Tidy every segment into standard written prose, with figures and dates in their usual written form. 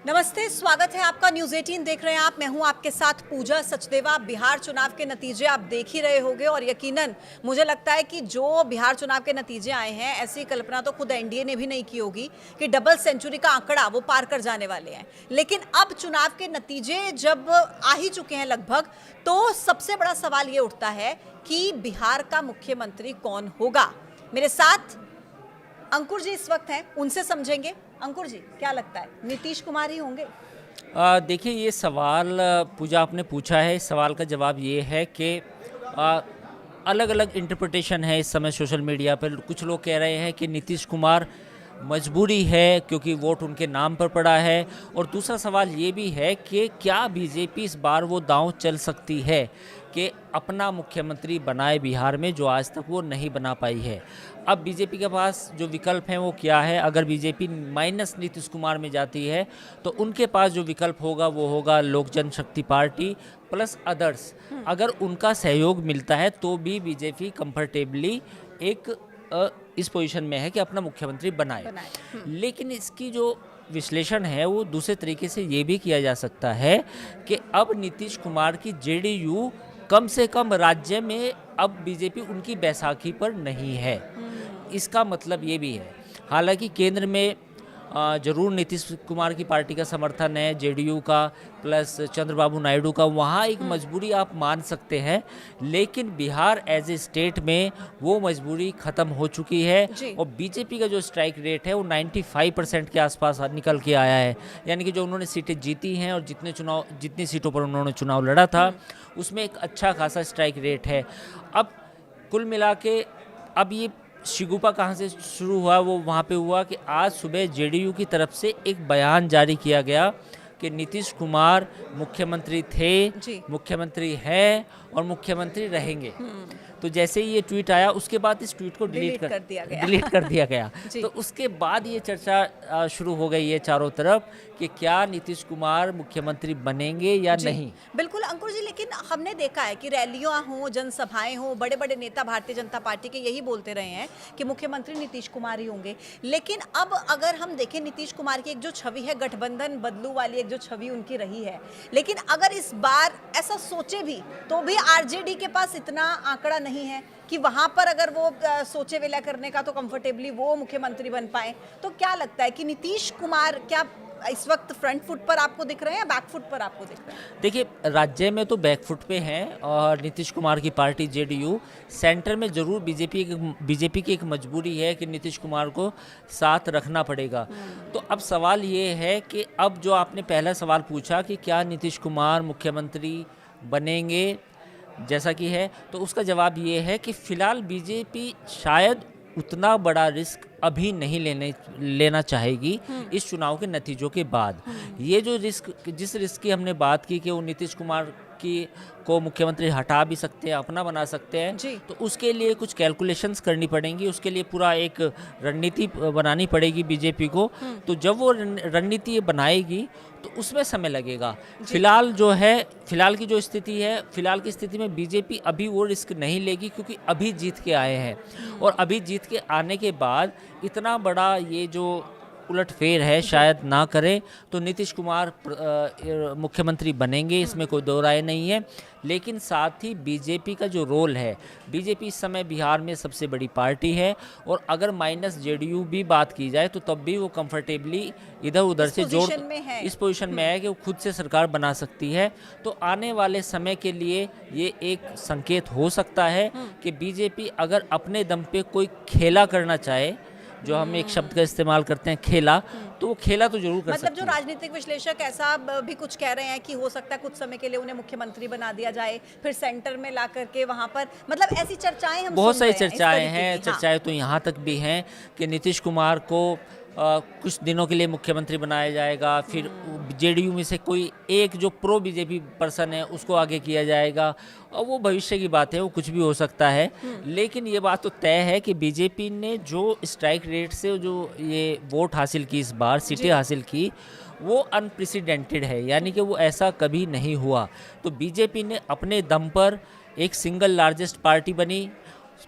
नमस्ते, स्वागत है आपका। न्यूज़ 18 देख रहे हैं आप। मैं हूं आपके साथ पूजा सचदेवा। बिहार चुनाव के नतीजे आप देख ही रहे होंगे और यकीनन मुझे लगता है कि जो बिहार चुनाव के नतीजे आए हैं, ऐसी कल्पना तो खुद एनडीए ने भी नहीं की होगी कि डबल सेंचुरी का आंकड़ा वो पार कर जाने वाले हैं। लेकिन अब चुनाव के नतीजे जब आ ही चुके हैं लगभग, तो सबसे बड़ा सवाल ये उठता है कि बिहार का मुख्यमंत्री कौन होगा। मेरे साथ अंकुर जी इस वक्त हैं, उनसे समझेंगे। अंकुर जी, क्या लगता है, नीतीश कुमार ही होंगे? देखिए, ये सवाल पूजा आपने पूछा है। इस सवाल का जवाब ये है कि अलग अलग इंटरप्रिटेशन है इस समय सोशल मीडिया पर। कुछ लोग कह रहे हैं कि नीतीश कुमार मजबूरी है क्योंकि वोट उनके नाम पर पड़ा है, और दूसरा सवाल ये भी है कि क्या बीजेपी इस बार वो दांव चल सकती है कि अपना मुख्यमंत्री बनाए बिहार में, जो आज तक वो नहीं बना पाई है। अब बीजेपी के पास जो विकल्प हैं वो क्या है? अगर बीजेपी माइनस नीतीश कुमार में जाती है तो उनके पास जो विकल्प होगा वो होगा लोक जनशक्ति पार्टी प्लस अदर्स। अगर उनका सहयोग मिलता है तो भी बीजेपी कंफर्टेबली एक इस पोजीशन में है कि अपना मुख्यमंत्री बनाए। लेकिन इसकी जो विश्लेषण है वो दूसरे तरीके से ये भी किया जा सकता है कि अब नीतीश कुमार की जेडीयू कम से कम राज्य में अब बीजेपी उनकी बैसाखी पर नहीं है। इसका मतलब ये भी है, हालांकि केंद्र में जरूर नीतीश कुमार की पार्टी का समर्थन है, जेडीयू का प्लस चंद्रबाबू नायडू का, वहाँ एक मजबूरी आप मान सकते हैं। लेकिन बिहार एज ए स्टेट में वो मजबूरी ख़त्म हो चुकी है और बीजेपी का जो स्ट्राइक रेट है वो 95% के आसपास निकल के आया है। यानी कि जो उन्होंने सीटें जीती हैं और जितनी सीटों पर उन्होंने चुनाव लड़ा था उसमें एक अच्छा खासा स्ट्राइक रेट है। अब कुल मिला के अब ये शिगुफा कहाँ से शुरू हुआ, वो वहाँ पे हुआ कि आज सुबह जेडीयू की तरफ से एक बयान जारी किया गया कि नीतीश कुमार मुख्यमंत्री थे, मुख्यमंत्री हैं और मुख्यमंत्री रहेंगे। तो जैसे ही ये ट्वीट आया उसके बाद इस ट्वीट को डिलीट कर दिया गया। तो उसके बाद ये चर्चा शुरू हो गई है चारों तरफ कि क्या नीतीश कुमार मुख्यमंत्री बनेंगे या नहीं। बिल्कुल अंकुर जी, लेकिन हमने देखा है कि रैलियां हों, जनसभाएं हों, बड़े बड़े नेता भारतीय जनता पार्टी के यही बोलते रहे हैं कि मुख्यमंत्री नीतीश कुमार ही होंगे। लेकिन अब अगर हम देखें नीतीश कुमार की एक जो छवि है, गठबंधन बदलू वाली एक जो छवि उनकी रही है, लेकिन अगर इस बार ऐसा सोचे भी तो भी आरजेडी के पास इतना आंकड़ा नहीं है कि वहां पर अगर वो सोचे विलय करने का तो कंफर्टेबली वो मुख्यमंत्री बन पाए। तो क्या लगता है कि नीतीश कुमार क्या इस वक्त फ्रंट फुट पर आपको दिख रहे हैं या बैक फुट पर आपको दिख रहे हैं? देखिए, राज्य में तो बैक फुट पे हैं और नीतीश कुमार की पार्टी जेडीयू। सेंटर में जरूर बीजेपी की एक मजबूरी है कि नीतीश कुमार को साथ रखना पड़ेगा। तो अब सवाल ये है कि अब जो आपने पहला सवाल पूछा कि क्या नीतीश कुमार मुख्यमंत्री बनेंगे जैसा कि है, तो उसका जवाब ये है कि फिलहाल बीजेपी शायद उतना बड़ा रिस्क अभी नहीं लेना चाहेगी इस चुनाव के नतीजों के बाद। ये जो जिस रिस्क की हमने बात की कि वो नीतीश कुमार को मुख्यमंत्री हटा भी सकते हैं, अपना बना सकते हैं, तो उसके लिए कुछ कैलकुलेशंस करनी पड़ेंगी, उसके लिए पूरा एक रणनीति बनानी पड़ेगी बीजेपी को। तो जब वो रणनीति बनाएगी तो उसमें समय लगेगा। फिलहाल की जो स्थिति है, फिलहाल की स्थिति में बीजेपी अभी वो रिस्क नहीं लेगी क्योंकि अभी जीत के आए हैं, और अभी जीत के आने के बाद इतना बड़ा ये जो उलटफेर है शायद ना करें। तो नीतीश कुमार मुख्यमंत्री बनेंगे, इसमें कोई दो राय नहीं है। लेकिन साथ ही बीजेपी का जो रोल है, बीजेपी इस समय बिहार में सबसे बड़ी पार्टी है, और अगर माइनस जेडीयू भी बात की जाए तो तब भी वो कंफर्टेबली इधर उधर से इस पोजीशन में है कि वो खुद से सरकार बना सकती है। तो आने वाले समय के लिए ये एक संकेत हो सकता है कि बीजेपी अगर अपने दम पे कोई खेला करना चाहे, जो हम एक शब्द का इस्तेमाल करते हैं खेला, तो वो खेला तो जरूर कर सकते हैं। जो राजनीतिक विश्लेषक ऐसा भी कुछ कह रहे हैं कि हो सकता है कुछ समय के लिए उन्हें मुख्यमंत्री बना दिया जाए, फिर सेंटर में ला करके वहां पर, मतलब ऐसी चर्चाएं हम बहुत सारी चर्चाएं हैं। चर्चाएं तो यहाँ तक भी हैं कि नीतीश कुमार को कुछ दिनों के लिए मुख्यमंत्री बनाया जाएगा, फिर जेडीयू में से कोई एक जो प्रो बीजेपी पर्सन है उसको आगे किया जाएगा, और वो भविष्य की बात है, वो कुछ भी हो सकता है। लेकिन ये बात तो तय है कि बीजेपी ने जो स्ट्राइक रेट से जो ये वोट हासिल की, इस बार सीटें हासिल की, वो अनप्रेसिडेंटेड है, यानी कि वो ऐसा कभी नहीं हुआ। तो बीजेपी ने अपने दम पर एक सिंगल लार्जेस्ट पार्टी बनी,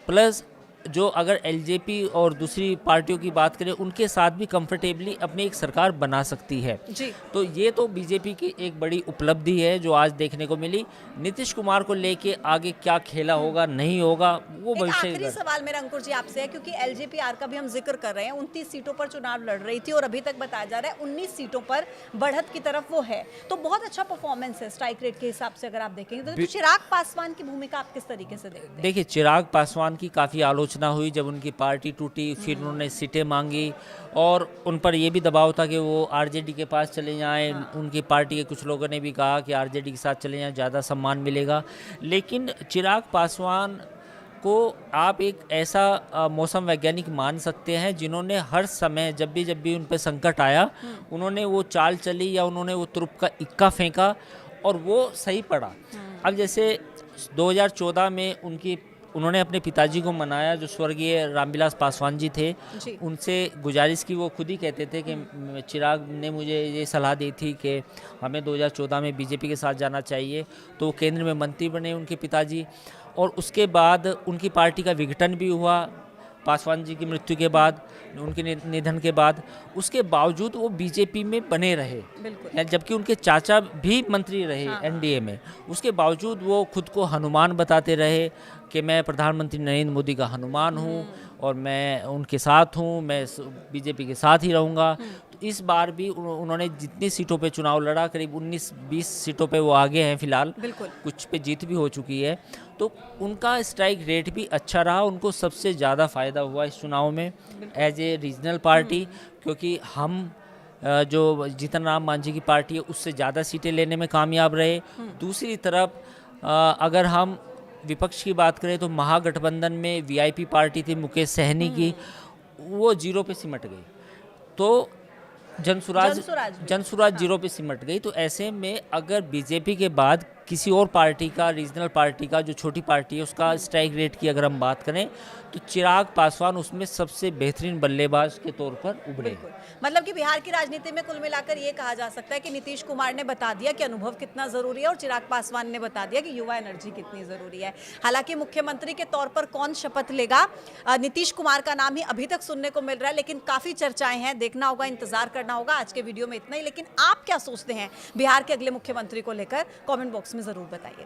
प्लस जो अगर एलजेपी और दूसरी पार्टियों की बात करें उनके साथ भी कंफर्टेबली अपनी एक सरकार बना सकती है। जी। तो ये तो बीजेपी की एक बड़ी उपलब्धि है जो आज देखने को मिली। नीतीश कुमार को लेके आगे क्या खेला होगा नहीं होगा वो एक भविष्य आखिरी सवाल मेरा अंकुर जी आपसे है, क्योंकि एलजेपीआर का भी हम जिक्र कर रहे हैं, 29 सीटों पर चुनाव लड़ रही थी और अभी तक बताया जा रहा है 19 सीटों पर बढ़त की तरफ वो है, तो बहुत अच्छा परफॉर्मेंस है स्ट्राइक रेट के हिसाब से अगर आप देखेंगे तो चिराग पासवान की भूमिका आप किस तरीके से देखते हैं? देखिए, चिराग पासवान की काफ़ी आलोचना हुई जब उनकी पार्टी टूटी, फिर उन्होंने सीटें मांगी और उन पर यह भी दबाव था कि वो आरजेडी के पास चले जाएं। उनकी पार्टी के कुछ लोगों ने भी कहा कि आरजेडी के साथ चले जाएं, ज़्यादा सम्मान मिलेगा। लेकिन चिराग पासवान को आप एक ऐसा मौसम वैज्ञानिक मान सकते हैं जिन्होंने हर समय जब भी उन पर संकट आया उन्होंने वो चाल चली या उन्होंने वो तुरुप का इक्का फेंका और वो सही पड़ा। अब जैसे 2014 में उन्होंने अपने पिताजी को मनाया जो स्वर्गीय रामविलास पासवान जी थे। जी। उनसे गुजारिश की, वो खुद ही कहते थे कि चिराग ने मुझे ये सलाह दी थी कि हमें 2014 में बीजेपी के साथ जाना चाहिए, तो वो केंद्र में मंत्री बने उनके पिताजी। और उसके बाद उनकी पार्टी का विघटन भी हुआ पासवान जी की मृत्यु के बाद, उनके निधन के बाद। उसके बावजूद वो बीजेपी में बने रहे, बिल्कुल। जबकि उनके चाचा भी मंत्री रहे एनडीए में। उसके बावजूद वो खुद को हनुमान बताते रहे कि मैं प्रधानमंत्री नरेंद्र मोदी का हनुमान हूँ और मैं उनके साथ हूँ, मैं बीजेपी के साथ ही रहूँगा। तो इस बार भी उन्होंने जितनी सीटों पे चुनाव लड़ा, करीब 19-20 सीटों पे वो आगे हैं फिलहाल, बिल्कुल। कुछ पे जीत भी हो चुकी है। तो उनका स्ट्राइक रेट भी अच्छा रहा, उनको सबसे ज़्यादा फ़ायदा हुआ इस चुनाव में एज ए रीजनल पार्टी, क्योंकि हम जो जीतन राम मांझी की पार्टी है उससे ज़्यादा सीटें लेने में कामयाब रहे। दूसरी तरफ अगर हम विपक्ष की बात करें तो महागठबंधन में वीआईपी पार्टी थी मुकेश सहनी की, वो जीरो पे सिमट गई। तो जनसुराज जीरो पे सिमट गई। तो ऐसे में अगर बीजेपी के बाद किसी और पार्टी का, रीजनल पार्टी का, जो छोटी पार्टी है उसका स्ट्राइक रेट की अगर हम बात करें तो चिराग पासवान उसमें सबसे बेहतरीन बल्लेबाज के तौर पर उभरे। मतलब कि बिहार की राजनीति में कुल मिलाकर ये कहा जा सकता है कि नीतीश कुमार ने बता दिया कि अनुभव कितना जरूरी है और चिराग पासवान ने बता दिया कि युवा एनर्जी कितनी जरूरी है। हालांकि मुख्यमंत्री के तौर पर कौन शपथ लेगा, नीतीश कुमार का नाम ही अभी तक सुनने को मिल रहा है, लेकिन काफी चर्चाएं हैं, देखना होगा, इंतजार करना होगा। आज के वीडियो में इतना ही, लेकिन आप क्या सोचते हैं बिहार के अगले मुख्यमंत्री को लेकर कमेंट बॉक्स में जरूर बताइए।